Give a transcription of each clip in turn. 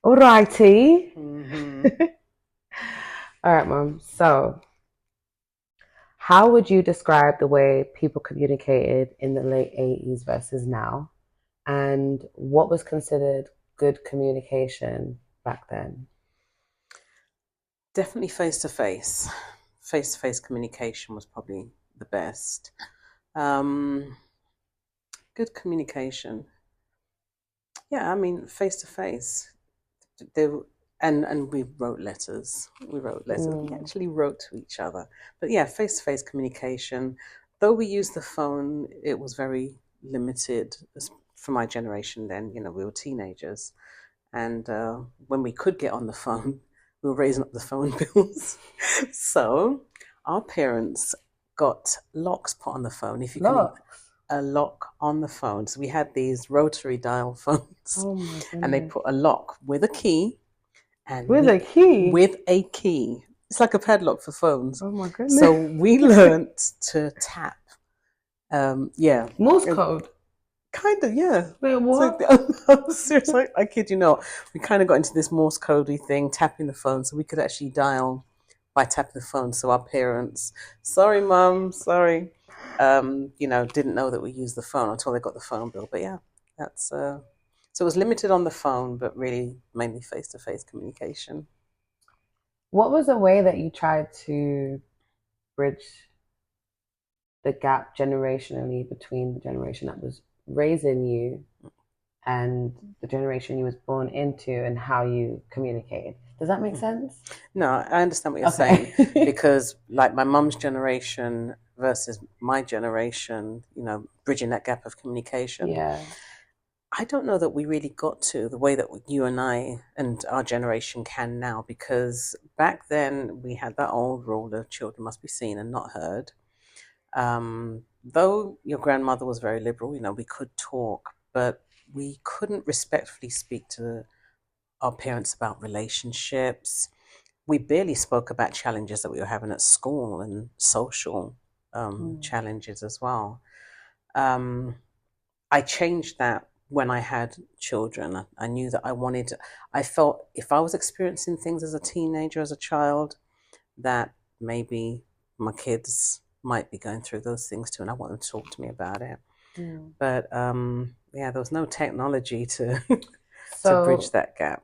Alrighty. Hmm. All right, Mom. So, how would you describe the way people communicated in the late 80s versus now? And what was considered good communication back then? Definitely face to face. Face to face communication was probably the best. Um, Good communication. Yeah, I mean, face to face. There and we wrote letters. We wrote letters. We Mm, actually wrote to each other. But yeah, face to face communication. Though we used the phone, it was very limited. For my generation, then we were teenagers, and when we could get on the phone, we were raising up the phone bills. So our parents got locks put on the phone. If you can, locks. a lock on the phone. So we had these rotary dial phones, Oh my and they goodness. put a lock with a key, and With a we key. with a key. It's like a padlock for phones. Oh my So goodness. we learnt to tap. Yeah, Morse code. kind of, yeah. Wait, So what? I'm serious. I kid you not. We kind of got into this Morse codey thing, tapping the phone, so we could actually dial by tapping the phone. So our parents, sorry, mum, sorry, didn't know that we used the phone until they got the phone bill. But yeah, that's so it was limited on the phone, but really mainly face to face communication. What was a way that you tried to bridge the gap generationally between the generation that was raising you and the generation you was born into and how you communicated? Does that make sense? No, I understand what you're saying Okay. because, like, my mum's generation versus my generation, bridging that gap of communication. Yeah. I don't know that we really got to the way that you and I and our generation can now, because back then we had that old rule of children must be seen and not heard. Though your grandmother was very liberal, we could talk, but we couldn't respectfully speak to our parents about relationships. We barely spoke about challenges that we were having at school and social Mm. challenges as well. Um, I changed that when I had children. I knew that I felt if I was experiencing things as a teenager, as a child, that maybe my kids might be going through those things too, and I want them to talk to me about it. Mm. But yeah, there was no technology to to bridge So, that gap.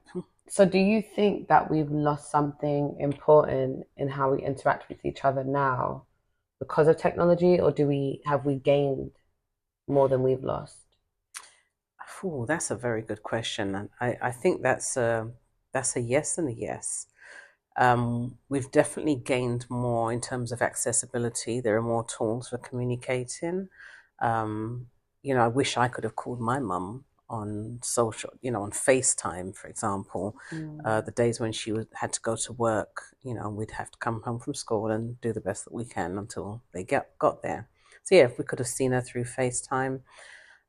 so do you think that we've lost something important in how we interact with each other now because of technology, or do we have we gained more than we've lost? Oh, that's a very good question, and I think that's a yes and a yes. We've definitely gained more in terms of accessibility. There are more tools for communicating. Um, I wish I could have called my mum on social, on FaceTime, for example. Mm. The days when she had to go to work, we'd have to come home from school and do the best that we can until they got there. So yeah, if we could have seen her through FaceTime,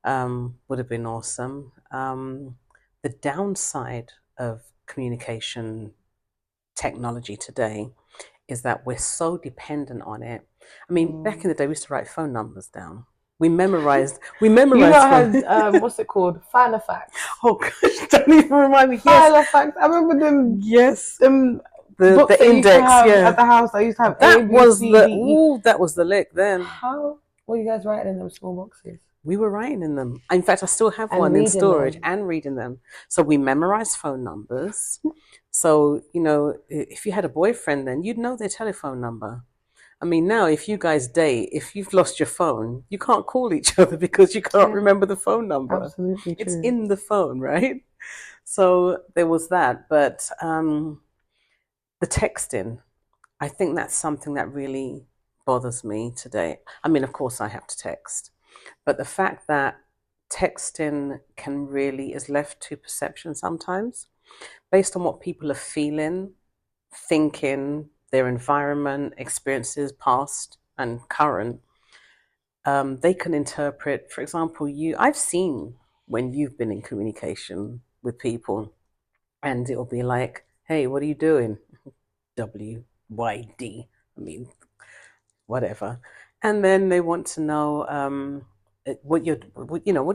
would have been awesome. The downside of communication technology today is that we're so dependent on it. I mean, back in Mm. the day, we used to write phone numbers down. We You memorized lot phone. had what's it called? Filofax. Oh gosh, don't even remind me. Yes, Filofax. I remember them yes. them The books they used to index, have at yeah. the house. I used to have A That B was C D the E. ooh, that was the lick then. How were you guys writing in them small boxes We were writing in them. In fact, I still have and one in reading storage them? and reading them. So we memorized phone numbers. So, if you had a boyfriend then you'd know their telephone number. I mean, now if you guys date, if you've lost your phone, you can't call each other because you can't Yeah, remember the phone number. absolutely It's true. in the phone, right? So there was that. But the texting, I think that's something that really bothers me today. I mean, of course, I have to text, but the fact that texting can really is left to perception sometimes based on what people are feeling, thinking, their environment, experiences, past and current. They can interpret, for example, I've seen when you've been in communication with people and it'll be like, hey, what are you doing? WYD. I mean, whatever. And then they want to know what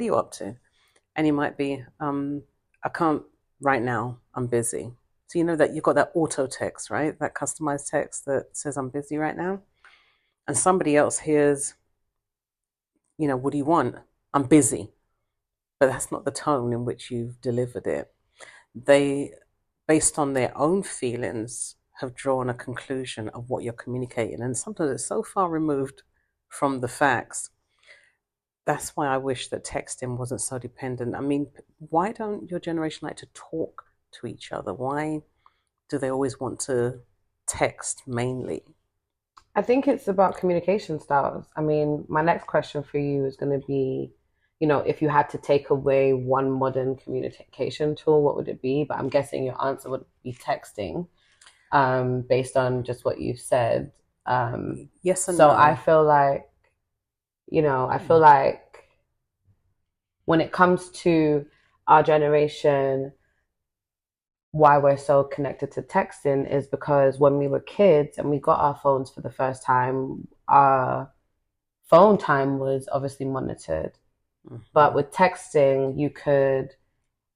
are you up to? And you might be, I can't. right now, I'm busy. So you know that you've got that auto text, right? That customized text that says I'm busy right now. And somebody else hears, what do you want? I'm busy. But that's not the tone in which you've delivered it. They, based on their own feelings, have drawn a conclusion of what you're communicating. And sometimes it's so far removed from the facts. That's why I wish that texting wasn't so dependent. I mean, why don't your generation like to talk to each other? Why do they always want to text mainly? I think it's about communication styles. I mean, my next question for you is going to be, if you had to take away one modern communication tool, what would it be? But I'm guessing your answer would be texting, based on just what you've said. Yes and So I no. feel like, I feel like when it comes to our generation, why we're so connected to texting is because when we were kids and we got our phones for the first time, our phone time was obviously monitored. But Mm-hmm. with texting, you could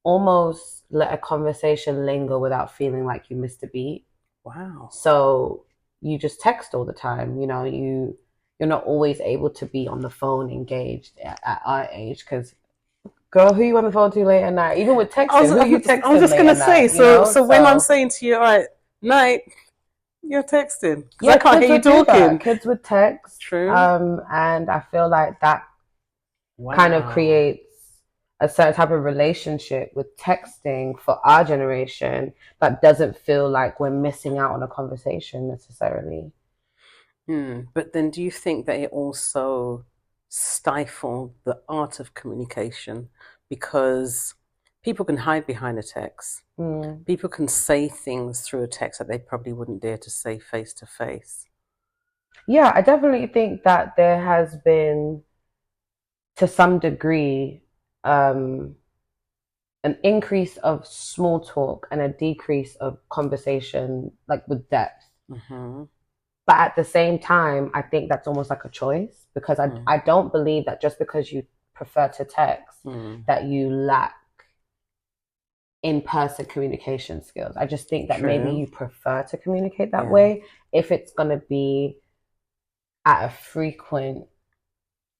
almost let a conversation linger without feeling like you missed a beat. Wow. So you just text all the time. You're not always able to be on the phone engaged at our age because girl, who you on the phone to late at night? Even with texting, who you I was texting just late gonna at say. night? So when I'm So saying to you, all right, night, you're texting because I yeah, can't kids hear you would do that. talking. Kids would text, True. and I feel like that kind of Wow. creates a certain type of relationship with texting for our generation that doesn't feel like we're missing out on a conversation necessarily. But then, do you think that it also stifled the art of communication because people can hide behind a text? Mm. People can say things through a text that they probably wouldn't dare to say face to face. Yeah, I definitely think that there has been, to some degree, um, an increase of small talk and a decrease of conversation, like with depth. Mm-hmm. But at the same time, I think that's almost like a choice because I don't believe that just because you prefer to text, Mm. that you lack in-person communication skills. I just think that maybe True. you prefer to communicate that Yeah. way if it's going to be at a frequent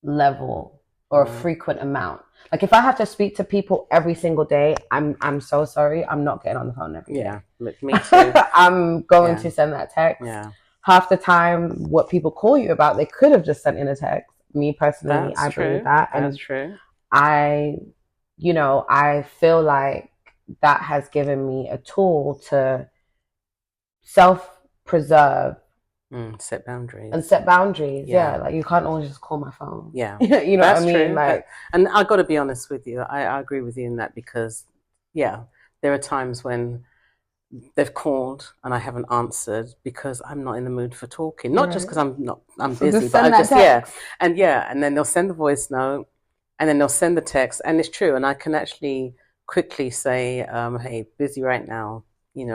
level or a Mm. frequent amount. Like if I have to speak to people every single day, I'm so sorry. I'm not getting on the phone every Yeah. day. Me too. I'm going Yeah. to send that text. Yeah. Half the time, what people call you about, they could have just sent in a text. Me personally, That's I believe true. that. That's And true. I, I feel like that has given me a tool to self preserve Set and boundaries. set boundaries. Yeah, Yeah. like you can't always just call my phone. Yeah. You know what I That's mean? true. That, Like, and I got to be honest with you. I agree with you in that because, yeah, there are times when they've called and I haven't answered because I'm not in the mood for talking. Not just because right. I'm So busy, just but I send that just, yeah. text. And then they'll send the voice note and then they'll send the text. And it's true. And I can actually quickly say, hey, busy right now,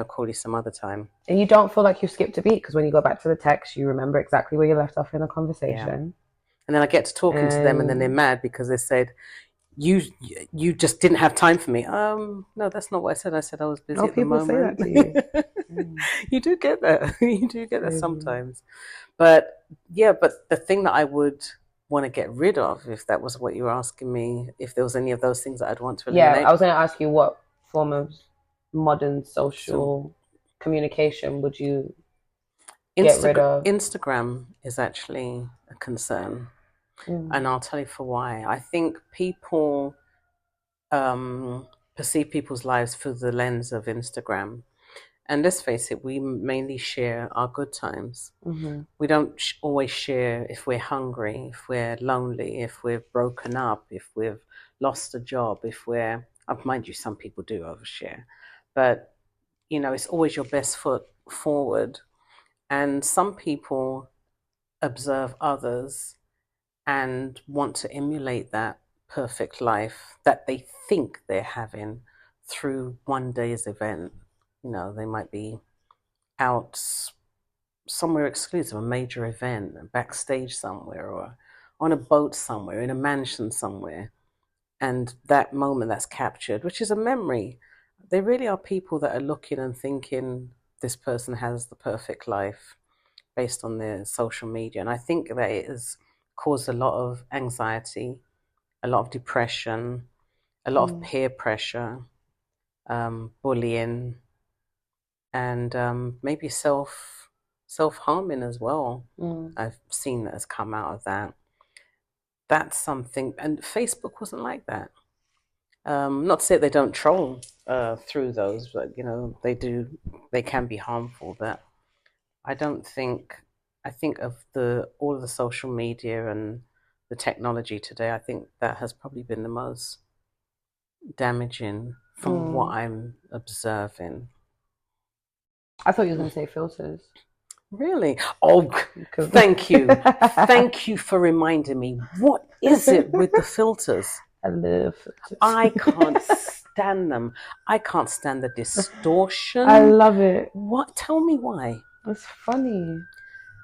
call you some other time. And you don't feel like you skipped a beat because when you go back to the text, you remember exactly where you left off in the Yeah. conversation. And then I get to talking to them and then they're And mad because they said, you you just didn't have time for me. No, that's not what I said. I said I was busy no at the people say moment. that to you. Mm, You do get that. You do get that crazy. sometimes. But yeah, but the thing that I would want to get rid of, if that was what you were asking me, if there was any of those things that I'd want to Yeah, I eliminate. was going to ask you what form of modern So social communication would you get rid of? Instagram is actually a concern. Mm, And I'll tell you for why. I think people perceive people's lives through the lens of Instagram. And let's face it, we mainly share our good times. mm-hmm. We don't always share if we're hungry, if we're lonely, if we've broken up, if we've lost a job, if mind you, some people do overshare. But, it's always your best foot forward. And some people observe others and want to emulate that perfect life that they think they're having through one day's event. They might be out somewhere exclusive, a major event, backstage somewhere, or on a boat somewhere, in a mansion somewhere. And that moment that's captured, which is a memory, they really are people that are looking and thinking this person has the perfect life based on their social media. And I think that it has caused a lot of anxiety, a lot of depression, a lot of peer pressure, bullying, and maybe self-harming as well. I've seen that has come out of that. That's something, and Facebook wasn't like that. Not to say they don't troll through those, but they do. They can be harmful. But I don't think. I think of all of the social media and the technology today. I think that has probably been the most damaging from what I'm observing. I thought you were going to say filters. Really? Oh, thank you. Thank you for reminding me. What is it with the filters? I love filters. I can't stand them. I can't stand the distortion. I love it. What? Tell me why. It's funny.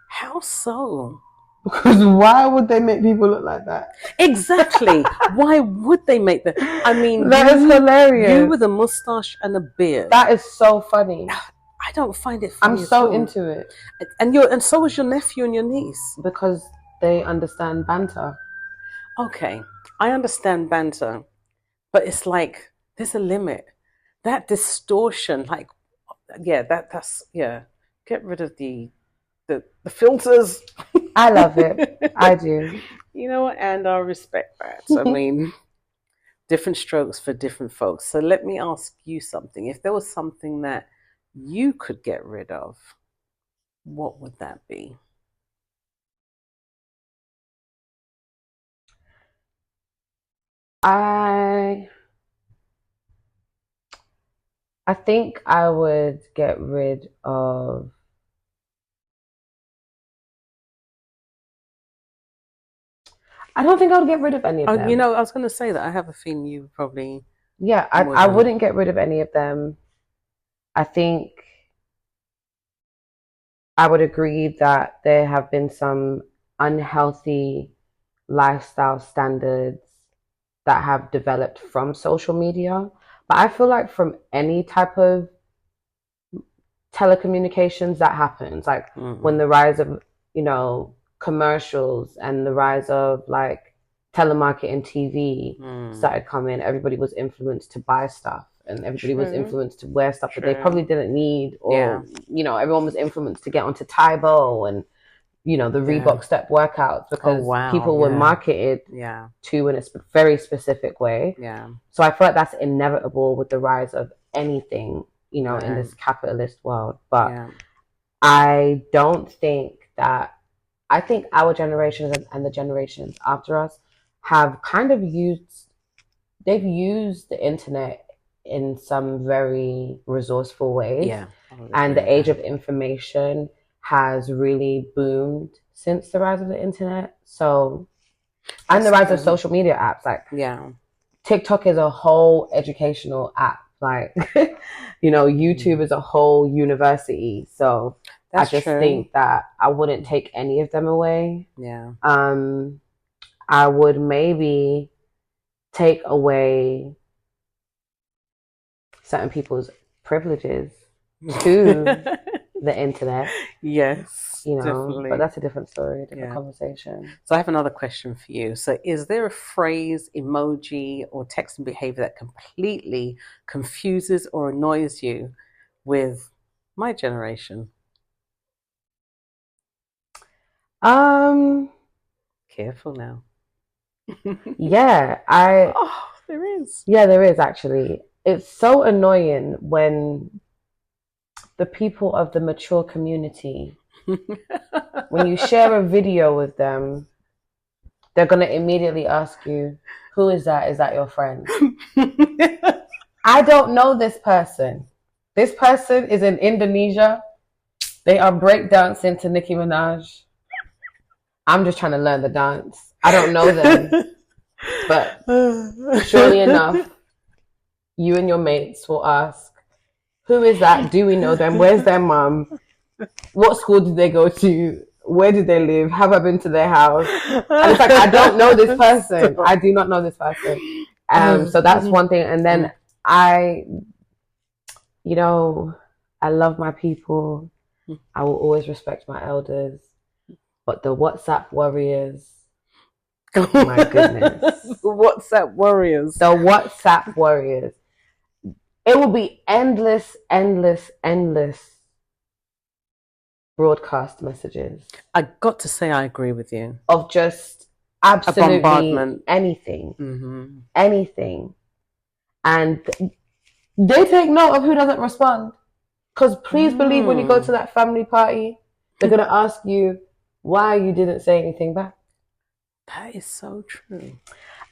How so? Because why would they make people look like that? Exactly. Why would they make that? I mean, that is hilarious. You with a mustache and a beard. That is so funny. I don't find it funny. I'm so into it. And so is your nephew and your niece. Because they understand banter. Okay, I understand banter, but it's like there's a limit. That distortion, like, that's get rid of the filters. I love it. I do. And I respect that. I mean, different strokes for different folks. So let me ask you something. If there was something that you could get rid of, what would that be? I think I would get rid of I don't think I would get rid of any of them. I was going to say that I have a feeling you probably... Yeah, I wouldn't get rid of any of them. I think I would agree that there have been some unhealthy lifestyle standards that have developed from social media. But I feel like from any type of telecommunications that happens, like when the rise of, commercials and the rise of like telemarketing TV started coming, everybody was influenced to buy stuff and everybody was influenced to wear stuff that they probably didn't need, or everyone was influenced to get onto Tybo and the Reebok step workouts because people were marketed to in a very specific way. So I feel like that's inevitable with the rise of anything, in this capitalist world. But I don't think that, I think our generation and the generations after us have kind of they've used the internet in some very resourceful ways. And the age of information has really boomed since the rise of the internet. So, and the rise of social media apps, like TikTok is a whole educational app. Like, YouTube is a whole university. So I just think that I wouldn't take any of them away. I would maybe take away certain people's privileges to the internet. Definitely. But that's a different story, different conversation. So I have another question for you. So is there a phrase, emoji, or texting behavior that completely confuses or annoys you with my generation? Careful now. There is. Yeah, there is actually. It's so annoying when the people of the mature community, when you share a video with them, they're going to immediately ask you, who is that? Is that your friend? I don't know this person. This person is in Indonesia. They are breakdancing to Nicki Minaj. I'm just trying to learn the dance. I don't know them. But surely enough, you and your mates will ask, who is that? Do we know them? Where's their mom? What school did they go to? Where did they live? Have I been to their house? And it's like, I don't know this person. I do not know this person. So that's one thing. And then you know, I love my people. I will always respect my elders. But the WhatsApp warriors, my goodness. The WhatsApp warriors. The WhatsApp warriors. It will be endless, endless, endless broadcast messages I got to say, I agree with you. of just A absolutely bombardment. anything. Mm-hmm. Anything. And they take note of who doesn't respond. Because please believe when you go to that family party, they're going to ask you why you didn't say anything back. That is so true.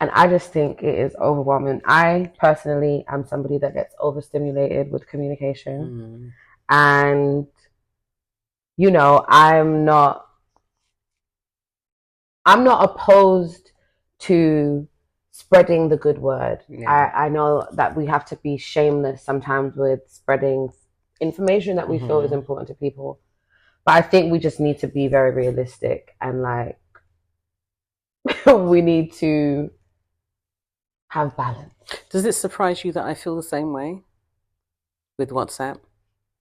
And I just think it is overwhelming. I personally am somebody that gets overstimulated with communication. And, you know, I'm not opposed to spreading the good word. Yeah. I know that we have to be shameless sometimes with spreading information that we feel is important to people. But I think we just need to be very realistic and like we need to have balance. Does it surprise you that I feel the same way with WhatsApp?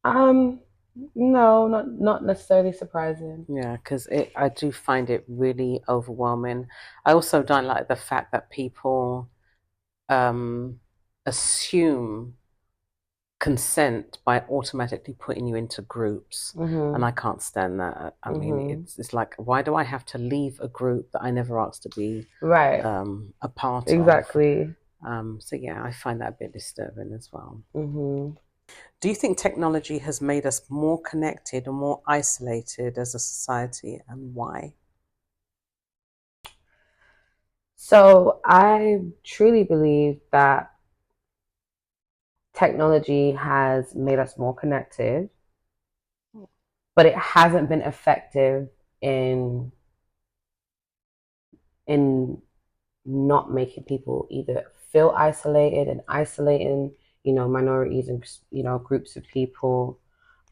No, not necessarily surprising. Yeah, because I do find it really overwhelming. I also don't like the fact that people assume consent by automatically putting you into groups, and I can't stand that. I mean, it's like, why do I have to leave a group that I never asked to be Right. a part Exactly. of? So yeah, I find that a bit disturbing as well. Do you think technology has made us more connected or more isolated as a society, and why? So I truly believe that technology has made us more connected, but it hasn't been effective in not making people either feel isolated and isolating, you know, minorities and, you know, groups of people.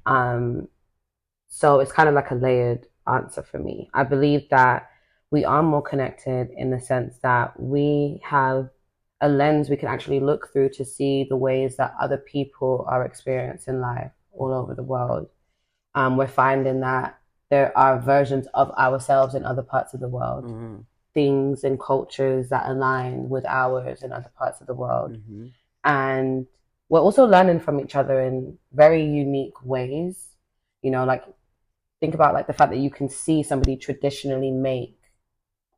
So it's kind of like a layered answer for me. I believe that we are more connected in the sense that we have a lens we can actually look through to see the ways that other people are experiencing life all over the world. We're finding that there are versions of ourselves in other parts of the world, things and cultures that align with ours in other parts of the world. And we're also learning from each other in very unique ways. You know, like think about like the fact that you can see somebody traditionally make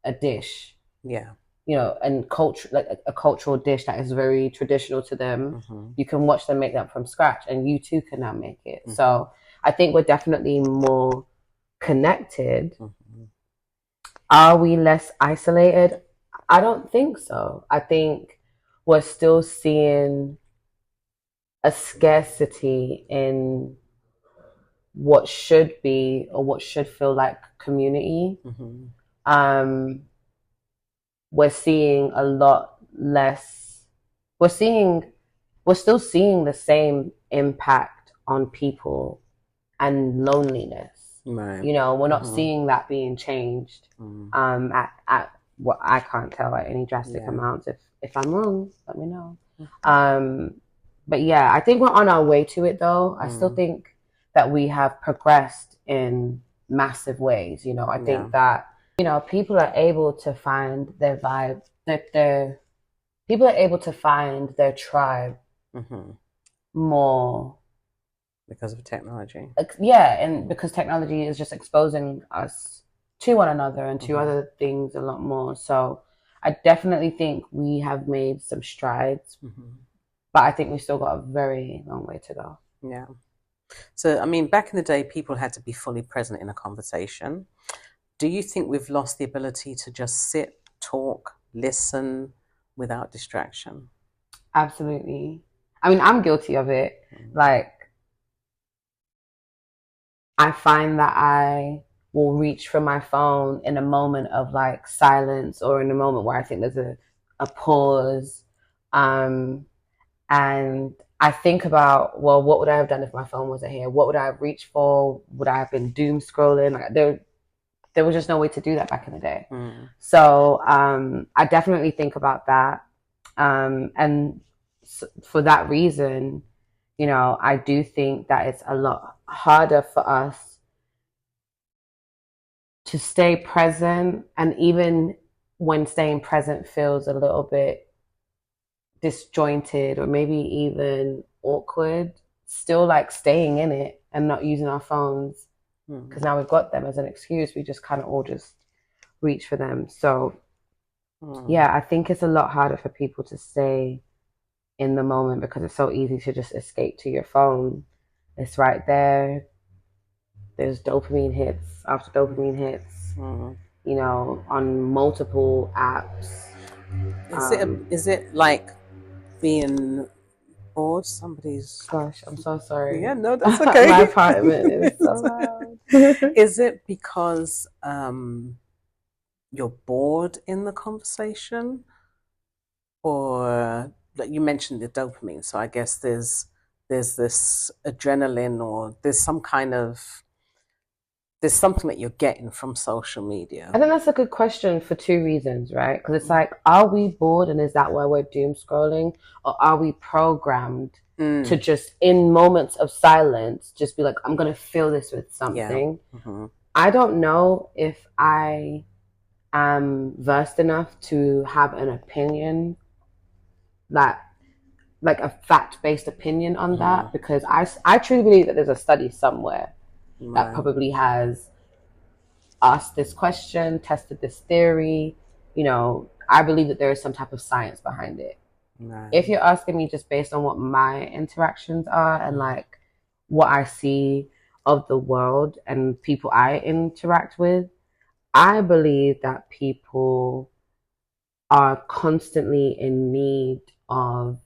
a dish. Yeah. You know, and culture, like a cultural dish that is very traditional to them. You can watch them make that from scratch, and you too can now make it. So I think we're definitely more connected. Are we less isolated? I don't think so. I think we're still seeing a scarcity in what should be or what should feel like community. We're seeing a lot less. We're still seeing the same impact on people and loneliness. Right. You know, we're not seeing that being changed at what I can't tell at any drastic amounts. If I'm wrong, let me know. But yeah, I think we're on our way to it though. I still think that we have progressed in massive ways. You know, I think that, you know, people are able to find their vibe, people are able to find their tribe more because of technology. Yeah, and because technology is just exposing us to one another and to other things a lot more. So I definitely think we have made some strides, but I think we still got a very long way to go. Yeah. So, I mean, back in the day, people had to be fully present in a conversation. Do you think we've lost the ability to just sit, talk, listen without distraction? Absolutely. I mean, I'm guilty of it. Like, I find that I will reach for my phone in a moment of like silence or in a moment where I think there's a pause. And I think about, well, what would I have done if my phone wasn't here? What would I have reached for? Would I have been doom scrolling? Like, there was just no way to do that back in the day. So I definitely think about that. And for that reason, I do think that it's a lot harder for us to stay present, and even when staying present feels a little bit disjointed or maybe even awkward, still like staying in it and not using our phones, because now we've got them as an excuse. We just kind of all just reach for them. So yeah, I think it's a lot harder for people to stay in the moment because it's so easy to just escape to your phone. It's right there. There's dopamine hits after dopamine hits, on multiple apps. Is it like being bored? Somebody's. Gosh, I'm so sorry. Yeah, no, that's okay. My apartment is so loud. Is it because you're bored in the conversation, or like you mentioned the dopamine? So I guess there's this adrenaline, or there's something that you're getting from social media. I think that's a good question for two reasons, right? Because it's like, are we bored and is that why we're doom scrolling? Or are we programmed to just, in moments of silence, just be like, I'm going to fill this with something? Yeah. I don't know if I am versed enough to have an opinion, like a fact-based opinion on that, because I truly believe that there's a study somewhere that probably has asked this question, tested this theory. I believe that there is some type of science behind it. Right. If you're asking me just based on what my interactions are and like what I see of the world and people I interact with, I believe that people are constantly in need of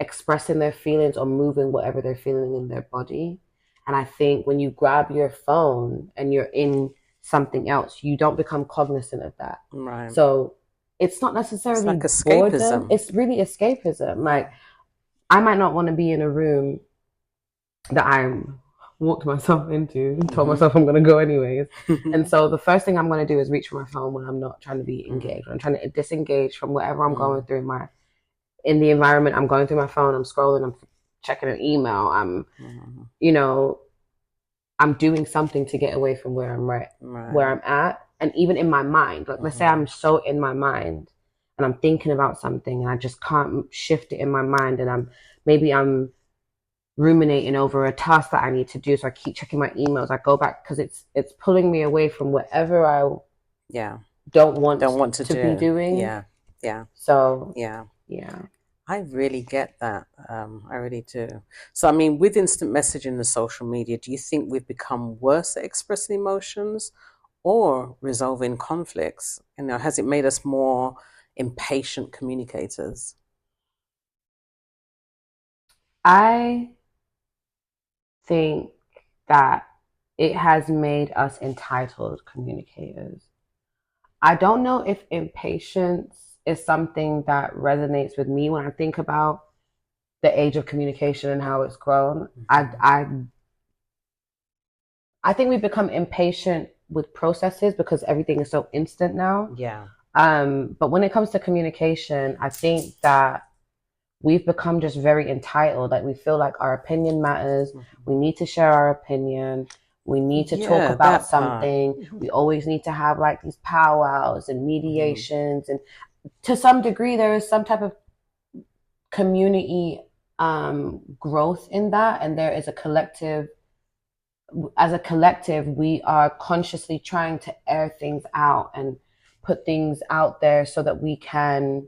expressing their feelings or moving whatever they're feeling in their body. And I think when you grab your phone and you're in something else, you don't become cognizant of that. Right. So it's not necessarily it's like escapism. Boredom. It's really escapism. Like, I might not want to be in a room that I'm walked myself into and told myself I'm going to go anyways. And so the first thing I'm going to do is reach for my phone when I'm not trying to be engaged. I'm trying to disengage from whatever I'm going through in the environment. I'm going through my phone, I'm scrolling, I'm checking an email, I'm I'm doing something to get away from where where I'm at. And even in my mind, like let's say I'm so in my mind and I'm thinking about something and I just can't shift it in my mind, and I'm ruminating over a task that I need to do, so I keep checking my emails. I go back because it's pulling me away from whatever I don't want to be doing. So yeah. I really get that. I really do. So, I mean, with instant messaging and social media, do you think we've become worse at expressing emotions or resolving conflicts? Has it made us more impatient communicators? I think that it has made us entitled communicators. I don't know if impatience is something that resonates with me when I think about the age of communication and how it's grown. I think we've become impatient with processes because everything is so instant now. Yeah. But when it comes to communication, I think that we've become just very entitled. Like, we feel like our opinion matters. We need to share our opinion. We need to talk about something. We always need to have like these powwows and mediations. And to some degree, there is some type of community growth in that. And there is as a collective, we are consciously trying to air things out and put things out there so that we can,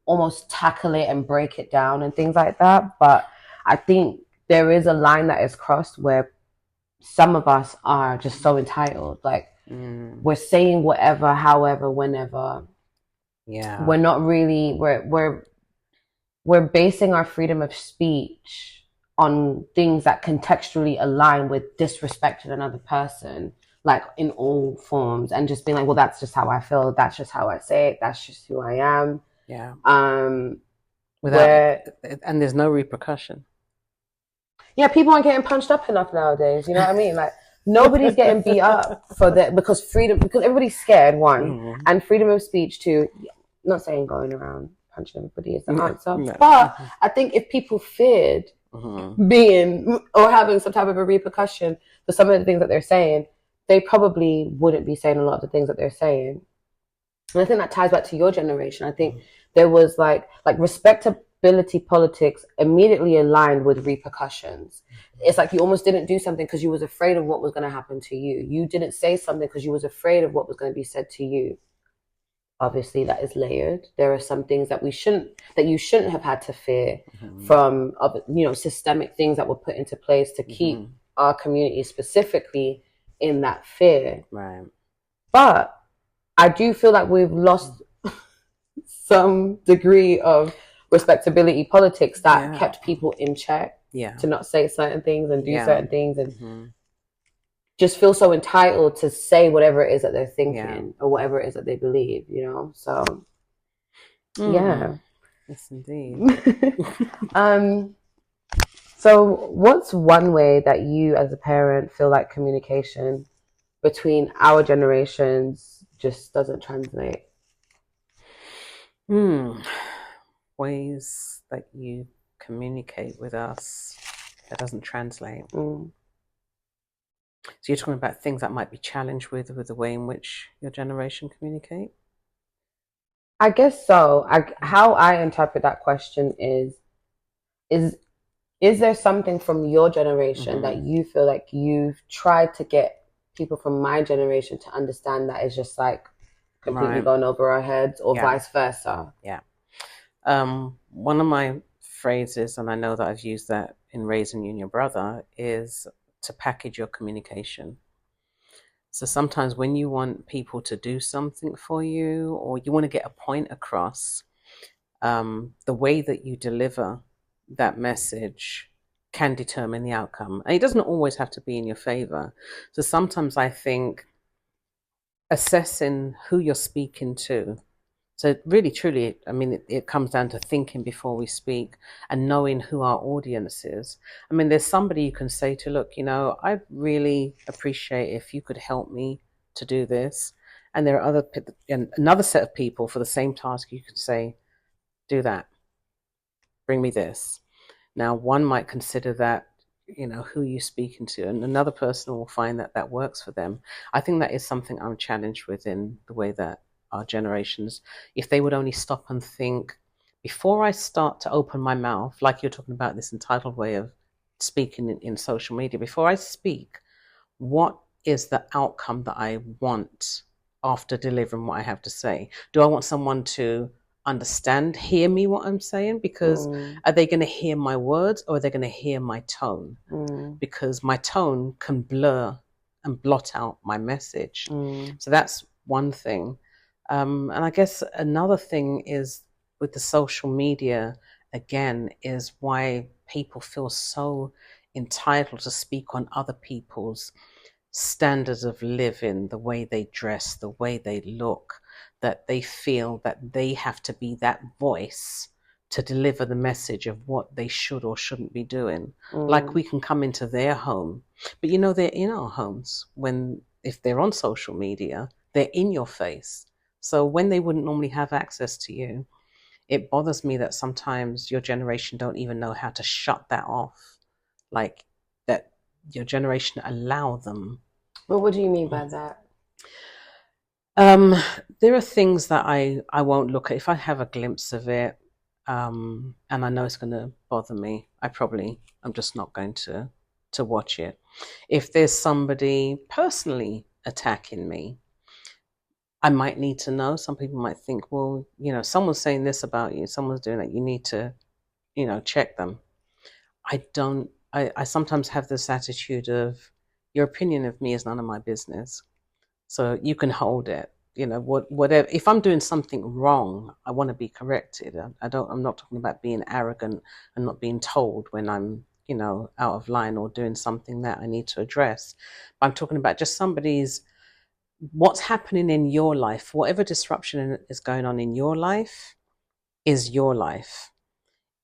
almost tackle it and break it down and things like that. But I think there is a line that is crossed where some of us are just so entitled. Like, we're saying whatever, however, whenever. Yeah. We're not really, we're basing our freedom of speech on things that contextually align with disrespecting another person, like in all forms, and just being like, well, that's just how I feel. That's just how I say it. That's just who I am. Yeah. And there's no repercussion. Yeah, people aren't getting punched up enough nowadays. You know what I mean? Like, nobody's getting beat up because everybody's scared, one, and freedom of speech, two. Not saying going around punching everybody is the answer. No. But I think if people feared being or having some type of a repercussion for some of the things that they're saying, they probably wouldn't be saying a lot of the things that they're saying. And I think that ties back to your generation. I think there was like respectability politics immediately aligned with repercussions. It's like you almost didn't do something because you was afraid of what was going to happen to you. You didn't say something because you was afraid of what was going to be said to you. Obviously, that is layered. There are some things that you shouldn't have had to fear from, systemic things that were put into place to keep our community specifically in that fear. Right. But I do feel like we've lost some degree of respectability politics that kept people in check to not say certain things and do certain things and just feel so entitled to say whatever it is that they're thinking or whatever it is that they believe, So, yeah. Yes, indeed. So what's one way that you as a parent feel like communication between our generations just doesn't translate? Ways that you communicate with us that doesn't translate. So you're talking about things that might be challenged with the way in which your generation communicate? I guess so. How I interpret that question is there something from your generation that you feel like you've tried to get people from my generation to understand that is just like completely gone over our heads or vice versa? Yeah. One of my phrases, and I know that I've used that in Raising You and Your Brother, is to package your communication. So sometimes when you want people to do something for you or you want to get a point across, the way that you deliver that message can determine the outcome. And it doesn't always have to be in your favor. So sometimes I think assessing who you're speaking to. So really, truly, I mean, it comes down to thinking before we speak and knowing who our audience is. I mean, there's somebody you can say to, look, I really appreciate if you could help me to do this. And there are another set of people for the same task. You could say, do that. Bring me this. Now, one might consider that, who you're speaking to, and another person will find that that works for them. I think that is something I'm challenged with in the way that our generations, if they would only stop and think, before I start to open my mouth, like you're talking about this entitled way of speaking in social media, before I speak, what is the outcome that I want after delivering what I have to say? Do I want someone to understand, hear me what I'm saying? Because are they going to hear my words or are they going to hear my tone? Because my tone can blur and blot out my message. So that's one thing. And I guess another thing is with the social media, again, is why people feel so entitled to speak on other people's standards of living, the way they dress, the way they look, that they feel that they have to be that voice to deliver the message of what they should or shouldn't be doing. Like we can come into their home, but they're in our homes if they're on social media, they're in your face. So when they wouldn't normally have access to you, it bothers me that sometimes your generation don't even know how to shut that off. Like that your generation allow them. Well, what do you mean by that? There are things that I won't look at. If I have a glimpse of it, and I know it's going to bother me, I'm just not going to watch it. If there's somebody personally attacking me, I might need to know. Some people might think, well, someone's saying this about you, someone's doing that, you need to, check them. I sometimes have this attitude of, your opinion of me is none of my business. So you can hold it, whatever. If I'm doing something wrong, I want to be corrected. I'm not talking about being arrogant and not being told when I'm, out of line or doing something that I need to address. But I'm talking about just what's happening in your life, whatever disruption is going on in your life is your life.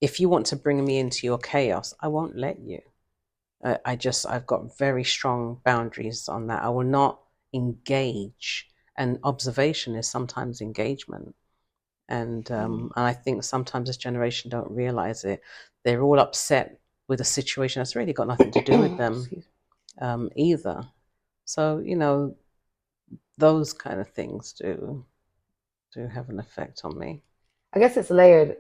If you want to bring me into your chaos, I won't let you. I've got very strong boundaries on that. I will not engage. And observation is sometimes engagement. And I think sometimes this generation don't realize it. They're all upset with a situation that's really got nothing to do with them either. So, you know, those kind of things do have an effect on me. I guess it's layered.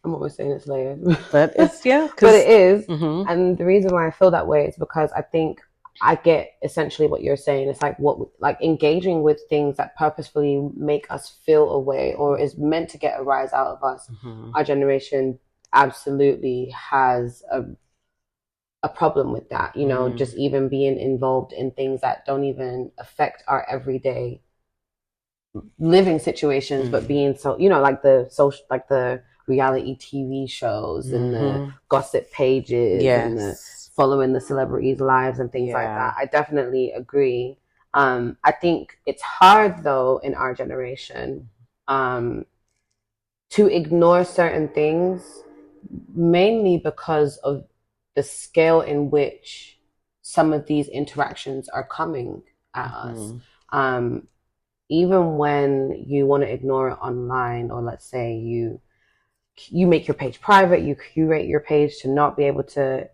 I'm always saying it's layered. But it's, yeah, but it is. Mm-hmm. And the reason why I feel that way is because I think I get essentially what you're saying. It's like like engaging with things that purposefully make us feel a way or is meant to get a rise out of us. Mm-hmm. Our generation absolutely has a problem with that, you know, just even being involved in things that don't even affect our everyday living situations, but being so, you know, like the social, like the reality TV shows and the gossip pages and the following the celebrities' lives and things like that. I definitely agree. I think it's hard though in our generation to ignore certain things, mainly because of the scale in which some of these interactions are coming at us. Even when you want to ignore it online, or let's say you make your page private, you curate your page to not be able to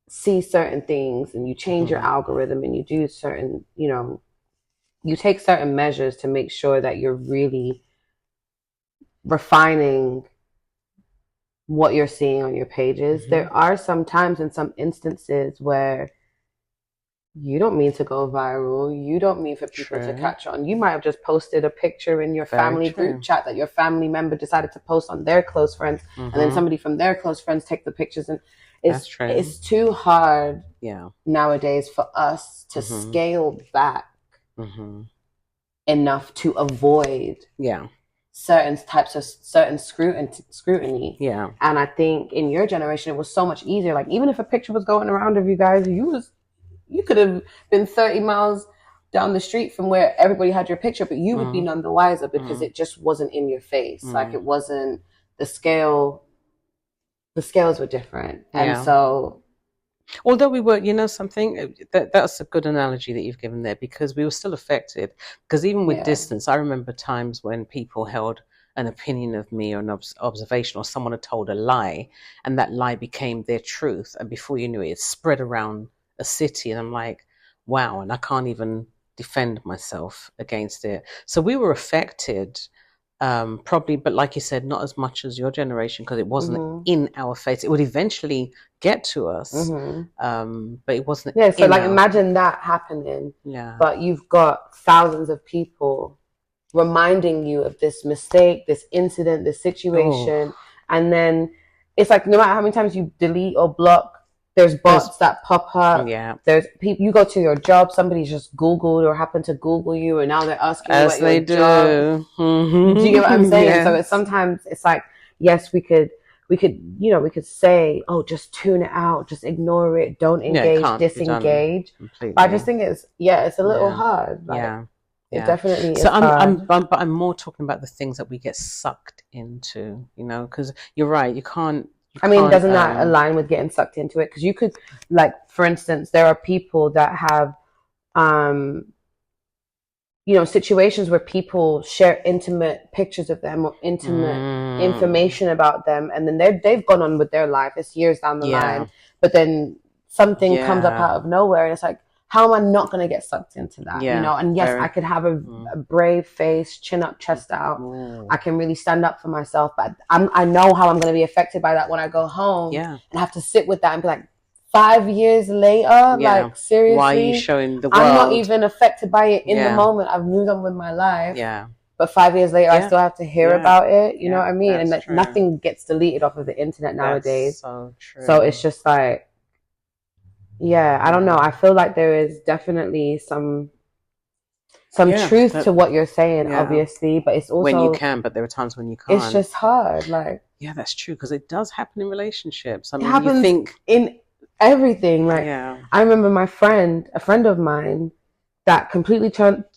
see certain things, and you change your algorithm and you do certain, you know, you take certain measures to make sure that you're really refining what you're seeing on your pages. There are some times and some instances where you don't mean to go viral. You don't mean for people to catch on. You might have just posted a picture in your family group chat that your family member decided to post on their close friends, and then somebody from their close friends take the pictures. And it's too hard nowadays for us to scale back enough to avoid certain types of scrutiny. And I think in your generation it was so much easier. Like, even if a picture was going around of you guys, you could have been 30 miles down the street from where everybody had your picture, but you would be none the wiser because it just wasn't in your face. Like, it wasn't the scales were different. And so, although we were, you know, something, that's a good analogy that you've given there, because we were still affected. Because even with distance, I remember times when people held an opinion of me or an observation, or someone had told a lie, and that lie became their truth. And before you knew it, it spread around a city, and I'm like, wow, and I can't even defend myself against it. So we were affected, probably, but like you said, not as much as your generation, because it wasn't in our face. It would eventually get to us, but it wasn't. Yeah, so like imagine that happening. Yeah. But you've got thousands of people reminding you of this mistake, this incident, this situation, and then it's like no matter how many times you delete or block, there's bots that pop up. Yeah. There's people. You go to your job. Somebody's just Googled or happened to Google you, and now they're asking you about your job. Do you get what I'm saying? So it's sometimes it's like, yes, we could, you know, we could say, oh, just tune it out, just ignore it, don't engage, disengage. But I just think it's a little hard. Like, it definitely is. So I'm more talking about the things that we get sucked into, you know, because you're right, you can't. I mean, doesn't that align with getting sucked into it? Because you could, like, for instance, there are people that have, you know, situations where people share intimate pictures of them or intimate information about them, and then they've gone on with their life. It's years down the line, but then something comes up out of nowhere, and it's like, how am I not going to get sucked into that? You know, and yes, I could have a brave face, chin up, chest out. I can really stand up for myself, but I know how I'm going to be affected by that when I go home and have to sit with that and be like, 5 years later, like, seriously, why are you showing the world? I'm not even affected by it in the moment. I've moved on with my life. But 5 years later, I still have to hear about it. You know what I mean? And that nothing gets deleted off of the internet nowadays. So true. So it's just like, I don't know. I feel like there is definitely some truth to what you're saying, obviously, but it's also when you can, but there are times when you can't. It's just hard. Like, that's true, because it does happen in relationships. I mean, it happens you think in everything. Like, I remember a friend of mine that completely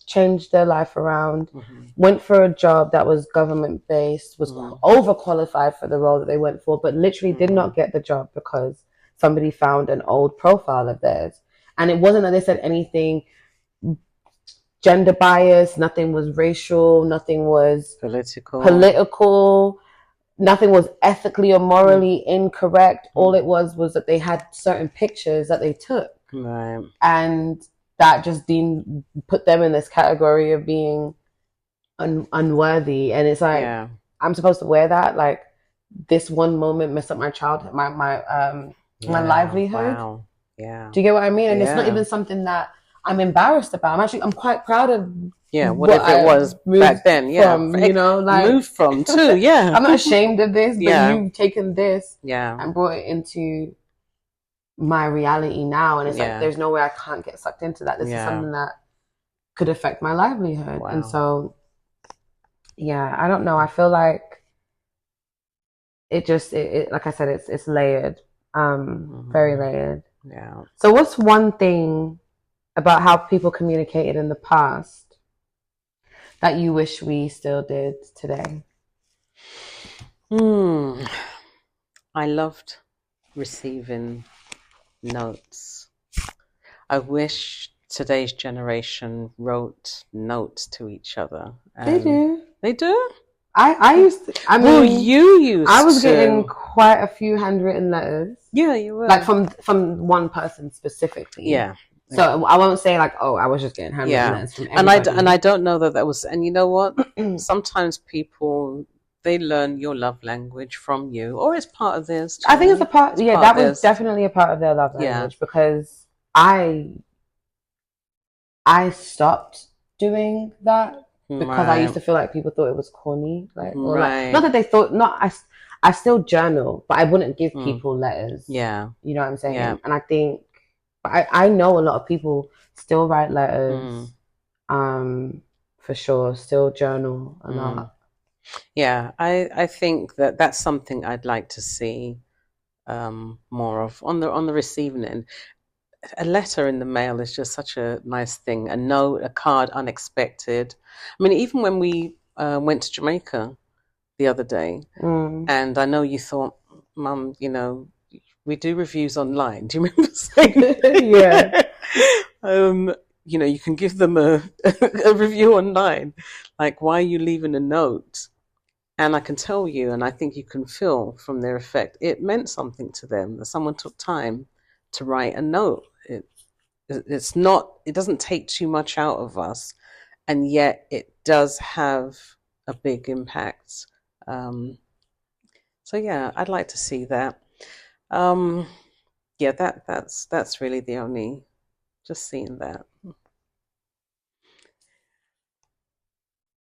changed their life around, went for a job that was government based, was overqualified for the role that they went for, but literally did not get the job because somebody found an old profile of theirs. And it wasn't that they said anything gender bias, nothing was racial, nothing was political, nothing was ethically or morally incorrect. All it was that they had certain pictures that they took. Right. And that just put them in this category of being unworthy. And it's like, I'm supposed to wear that? Like, this one moment messed up my childhood, my livelihood. Wow. Yeah. Do you get what I mean? And it's not even something that I'm embarrassed about. I'm quite proud of whatever it was back then. Yeah. From, you know, like moved from too. Yeah. I'm not ashamed of this, but you've taken this and brought it into my reality now. And it's like, there's no way I can't get sucked into that. This is something that could affect my livelihood. Wow. And so, I don't know. I feel like it just, like I said, it's layered, very layered. Yeah. So what's one thing about how people communicated in the past that you wish we still did today? I loved receiving notes. I wish today's generation wrote notes to each other. They do. They do? I used to. I mean, well, you used I was getting quite a few handwritten letters. Yeah, you were. Like from one person specifically. Yeah. So I won't say like, oh, I was just getting handwritten letters from everybody. And I don't know that was. And you know what? Sometimes people, they learn your love language from you, or it's part of theirs too. I think it's a part. Yeah, that was definitely a part of their love language because I stopped doing that. Because I used to feel like people thought it was corny, like, or like, not that they thought. I still journal, but I wouldn't give people letters. Yeah, you know what I'm saying. Yeah. And I think, I know a lot of people still write letters, for sure. Still journal a lot. Yeah, I think that's something I'd like to see more of on the receiving end. A letter in the mail is just such a nice thing. A note, a card, unexpected. I mean, even when we went to Jamaica the other day, and I know you thought, Mum, you know, we do reviews online. Do you remember saying that? Yeah. You know, you can give them a review online. Like, why are you leaving a note? And I can tell you, and I think you can feel from their effect, it meant something to them that someone took time to write a note. It's not, it doesn't take too much out of us, and yet it does have a big impact. So yeah, I'd like to see that. Yeah, that's really the only, just seeing that.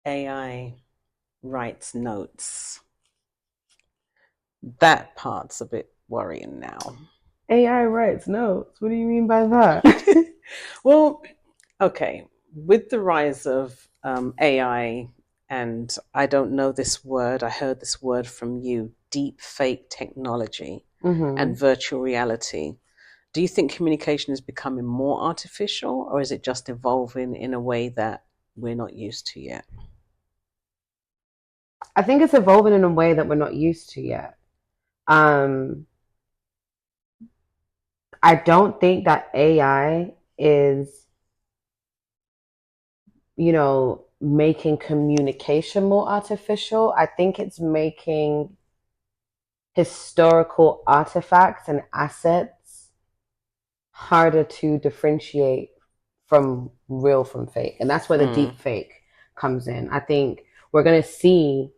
AI writes notes. That part's a bit worrying now. AI writes notes. What do you mean by that? Well, okay. With the rise of AI, and I don't know this word, I heard this word from you, deep fake technology and virtual reality. Do you think communication is becoming more artificial, or is it just evolving in a way that we're not used to yet? I think it's evolving in a way that we're not used to yet. I don't think that AI is, you know, making communication more artificial. I think it's making historical artifacts and assets harder to differentiate from real from fake. And that's where the deep fake comes in. I think we're going to see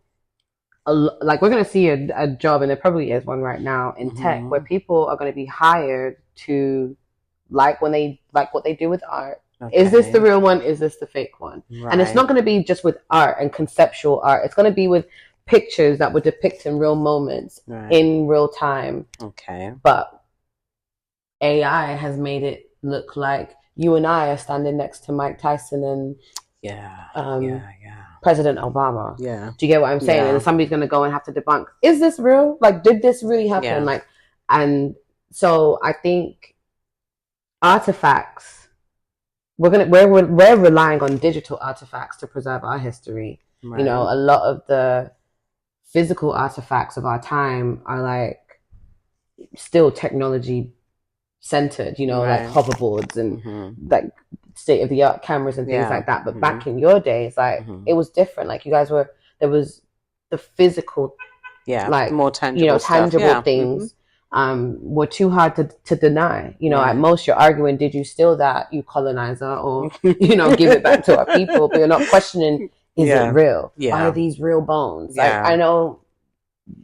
a job, and there probably is one right now in tech, where people are going to be hired to like what they do with art. Okay. Is this the real one? Is this the fake one? Right. And it's not going to be just with art and conceptual art. It's going to be with pictures that were depicting real moments in real time. Okay. But AI has made it look like you and I are standing next to Mike Tyson and President Obama. Yeah. Do you get what I'm saying? Yeah. And somebody's going to go and have to debunk, is this real? Like, did this really happen? Yeah. Like, and so I think artifacts, we're relying on digital artifacts to preserve our history. Right. You know, a lot of the physical artifacts of our time are like still technology centered, you know, like hoverboards and like state of the art cameras and things like that. But back in your days, like it was different. Like you guys were, there was the physical, like more tangible tangible things were too hard to deny. At most you're arguing, did you steal that, you colonizer, or give it back to our people? But you're not questioning, is it real? Are these real bones? Like I know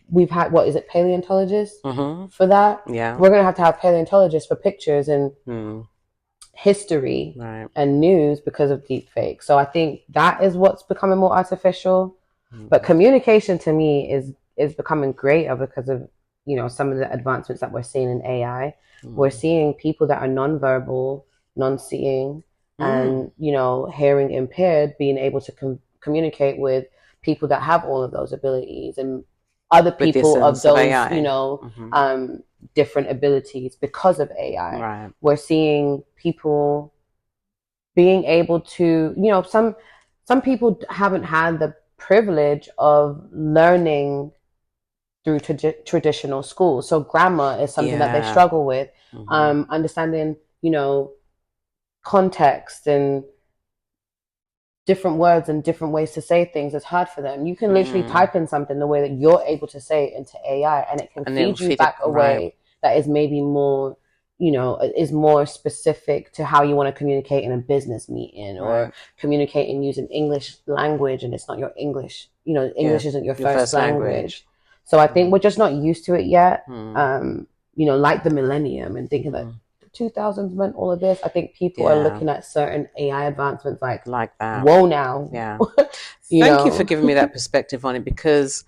we've had, what is it, paleontologists for that? We're gonna have paleontologists for pictures and history and news because of deep fake. So I think that is what's becoming more artificial. But communication to me is becoming greater because of some of the advancements that we're seeing in AI. We're seeing people that are non-verbal, non-seeing, and hearing impaired being able to communicate with people that have all of those abilities, and other people of those different abilities because of AI. We're seeing people being able to, some people haven't had the privilege of learning through traditional schools. So grammar is something that they struggle with. Understanding, context and different words and different ways to say things is hard for them. You can literally type in something the way that you're able to say it into AI, and it can feed you back a way that is maybe more, is more specific to how you want to communicate in a business meeting, or communicating using English language, and it's not your English. English isn't your first language. So I think we're just not used to it yet. Like the millennium, and thinking that 2000s meant all of this. I think people are looking at certain AI advancements like that. Whoa, now. Thank you for giving me that perspective on it, because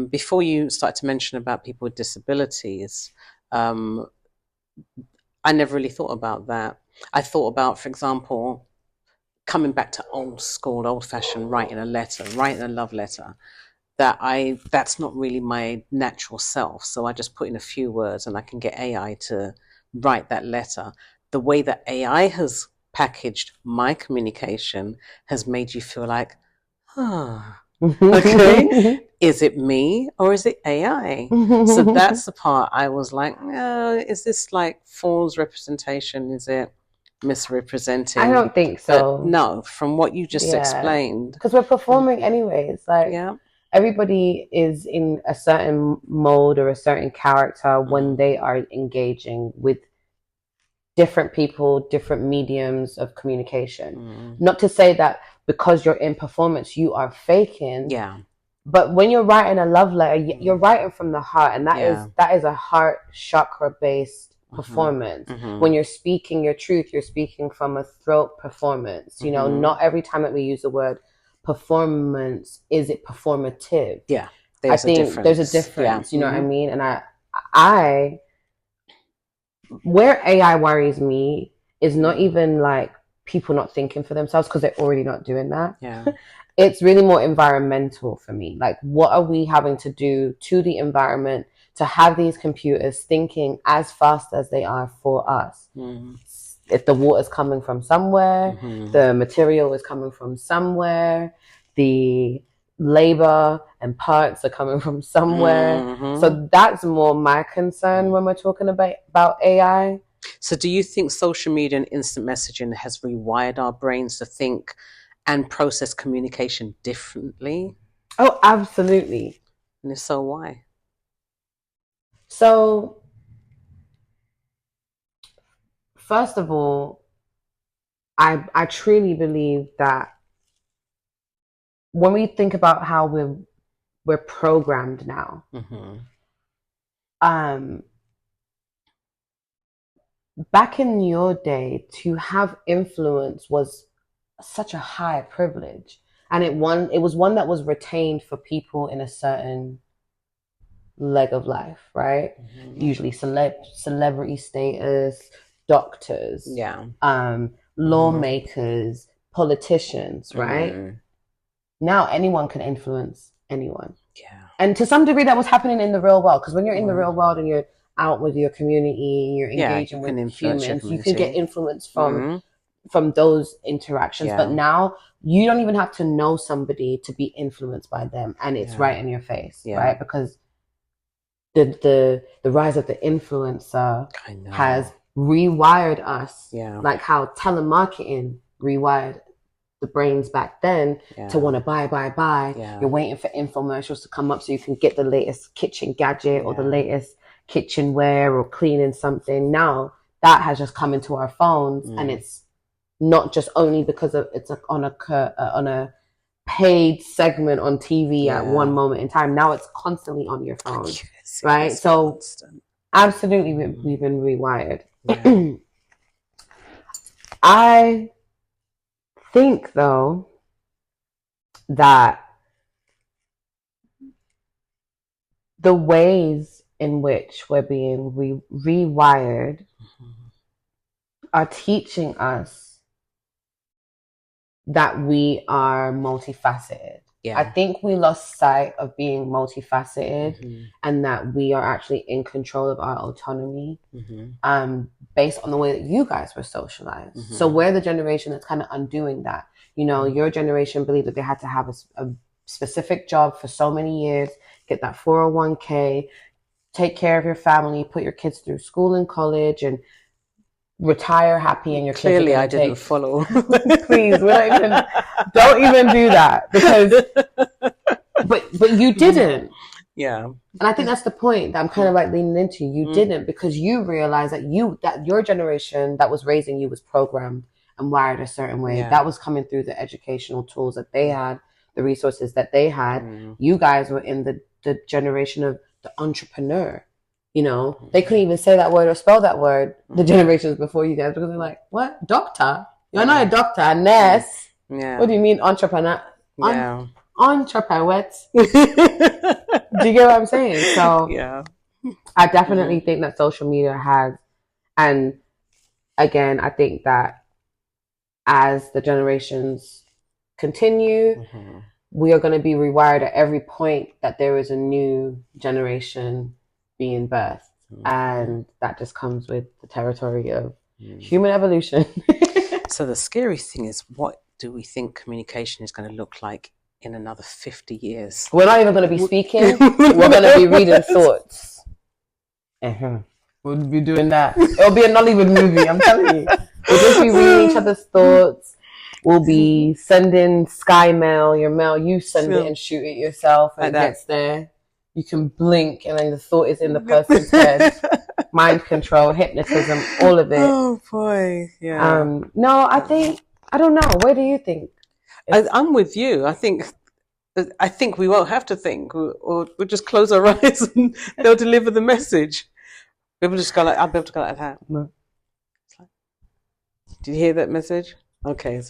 before you start to mention about people with disabilities, I never really thought about that. I thought about, for example, coming back to old school, old fashioned, writing a love letter. That's not really my natural self. So I just put in a few words and I can get AI to write that letter. The way that AI has packaged my communication has made you feel like, okay, is it me or is it AI? So that's the part I was like, is this like false representation? Is it misrepresenting? I don't think so. But no, from what you just explained. Because we're performing anyways. Like, everybody is in a certain mode or a certain character when they are engaging with different people, different mediums of communication. Not to say that because you're in performance, you are faking. But when you're writing a love letter, you're writing from the heart, and that is a heart chakra based performance. When you're speaking your truth, you're speaking from a throat performance. Not every time that we use the word performance is it performative. I think there's a difference. You know what I mean? And I where AI worries me is not even like people not thinking for themselves, because they're already not doing that. It's really more environmental for me. Like, what are we having to do to the environment to have these computers thinking as fast as they are for us? If the water's coming from somewhere, the material is coming from somewhere, the labor and parts are coming from somewhere. So that's more my concern when we're talking about AI. So do you think social media and instant messaging has rewired our brains to think and process communication differently? Oh, absolutely. And if so, why? So, first of all, I truly believe that when we think about how we're programmed now, back in your day, to have influence was such a high privilege, and it was one that was retained for people in a certain leg of life, right? Usually celebrity status, doctors, lawmakers, politicians, right? Now anyone can influence anyone. And to some degree that was happening in the real world, because when you're in the real world and you're out with your community, you're engaging with humans, you can get influence from those interactions. But now you don't even have to know somebody to be influenced by them, and it's right in your face, right? Because the rise of the influencer has rewired us, Yeah. like how telemarketing rewired the brains back then to want to buy. Yeah. You're waiting for infomercials to come up so you can get the latest kitchen gadget or the latest kitchenware or cleaning something. Now that has just come into our phones, and it's not just only because of it's on a paid segment on TV at one moment in time. Now it's constantly on your phone, yes, right? So constant. Absolutely, we've been rewired. Yeah. I think, though, that the ways in which we're being rewired are teaching us that we are multifaceted. Yeah. I think we lost sight of being multifaceted and that we are actually in control of our autonomy based on the way that you guys were socialized. So we're the generation that's kind of undoing that. You know, your generation believed that they had to have a specific job for so many years, get that 401k, take care of your family, put your kids through school and college, and retire happy. And your clearly I didn't follow. Please, don't even do that, because but you didn't. Yeah. And I think that's the point that I'm kind of like leaning into. You didn't, because you realized that your generation that was raising you was programmed and wired a certain way. That was coming through the educational tools that they had, the resources that they had. You guys were in the generation of the entrepreneur. You know, they couldn't even say that word or spell that word, the generations before you guys, because they're like, what? Doctor? You're not a doctor, a nurse. Yeah. What do you mean entrepreneur? Entrepreneur. Do you get what I'm saying? So yeah, I definitely think that social media has, and again, I think that as the generations continue, we are going to be rewired at every point that there is a new generation being birthed. And that just comes with the territory of human evolution. So the scary thing is, what do we think communication is going to look like in another 50 years? We're not even going to be speaking. We're going to be reading thoughts. We'll be doing that. It'll be a Nollywood movie, I'm telling you. We'll just be reading each other's thoughts. We'll be sending Sky Mail, your mail. You send it and shoot it yourself, and it gets there. You can blink, and then the thought is in the person's head. Mind control, hypnotism, all of it. Oh boy, yeah. No, I don't know. Where do you think? I'm with you. I think we won't have to think, or we'll just close our eyes and they'll deliver the message. We'll just go like, I'll be able to go like that. No. Did you hear that message? Okay.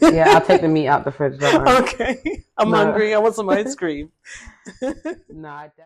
Yeah, I'll take the meat out the fridge. Okay. I'm hungry. I want some ice cream. No, I definitely.